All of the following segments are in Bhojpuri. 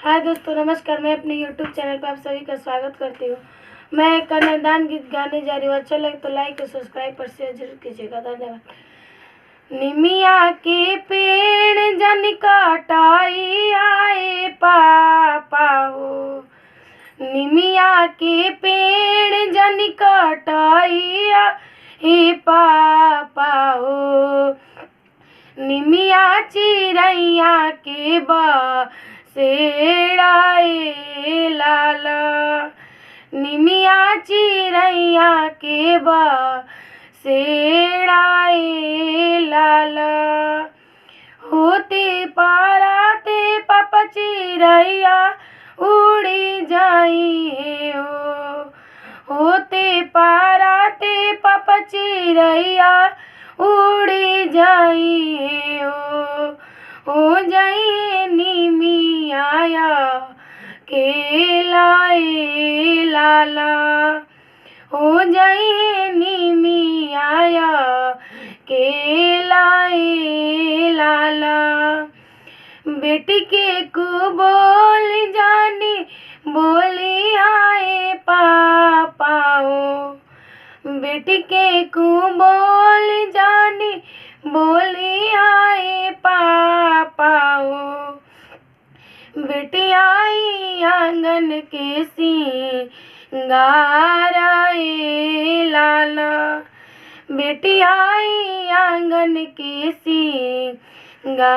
हाय दोस्तों, नमस्कार। मैं अपने YouTube चैनल पर आप सभी का स्वागत करती हूँ। मैं एक कन्यादान गीत गाने जा रही हूँ। अच्छा लगे तो लाइक और सब्सक्राइब और शेयर जरूर कीजिएगा। धन्यवाद। निमिया के पेड़ जन काटाई आए पापा हो, निमिया के पेड़ जन काटाई आए पापा हो, निमिया चिड़ैया के सेड़ाए लाला, निमिया चिड़ैया के सेड़ाए लाला, होते पाराते पापा चिड़ैया उड़ी जाई हो, होते पाराते पापा चिड़ैया उड़ी जाई हो जाइए निमिया के लाए लाला, हो जाइए निमिया के लाए लाला। बेटी के को बोल जानी बोली आए पापा हो, बेटी के को बोल जानी बोली आए पापा हो, बेटी आई आंगन के सिंगार आए लाला, बेटी आई आंगन के सिंगार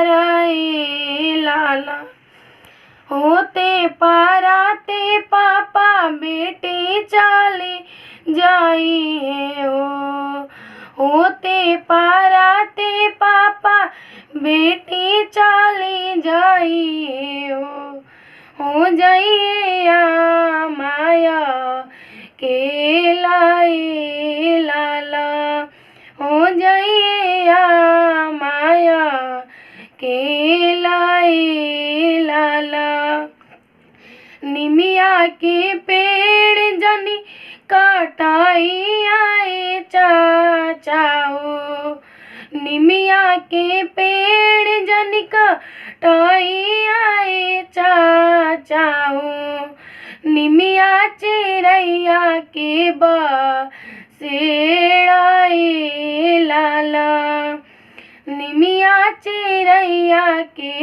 आए लाला, होते पाराते पापा बेटी चली जाई हो, होते पाराते पापा बेटी चली जाई हो जाइए माया के लाए लाला, हो जाइए माया के लाए लाला। निमिया के पेड़ जनी काटाई आए चाचा हो, निमिया के पेड़ जनी काटाई आए चाचा हो, निमिया चिड़ैया के सेड़ाए लाला, निमिया चिड़ैया के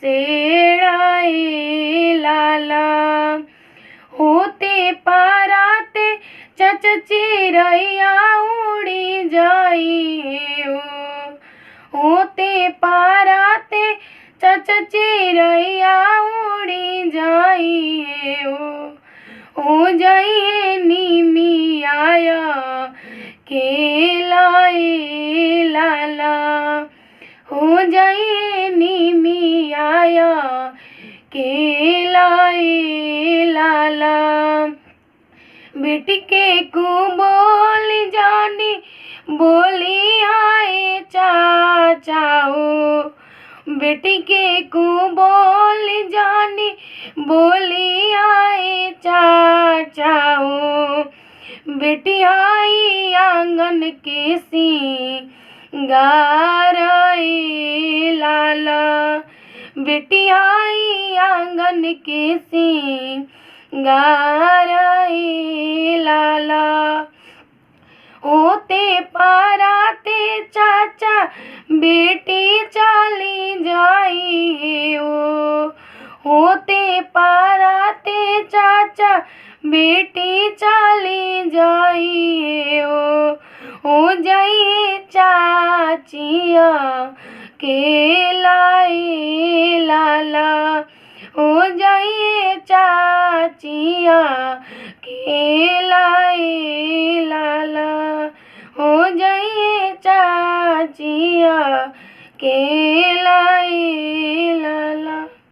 सेड़ाए लाला, होते पाराते चच चिड़ैया उड़ी जाई हो, होते पाराते चच चिड़ैया उड़ी जाई हो जाइए निमिया के लाए लाला, हो जाइए निमिया के लाए लाला। बेटी के को बोल जानी बोली आए चाचा हो, बेटी के को बोल जानी बोली आए चाचा हो, बेटी आई आंगन के सिंगार आए लाला, बेटी आई आंगन के सिंगार आए लाला, होते पाराते चाचा बेटी चली जाई हो, होते पाराते चाचा बेटी चली जाई हो जाइए चाचिया के लाए लाला, हो जाइए चाचिया के लाए लाला, हो जाइए चाचिया के लाए लाला।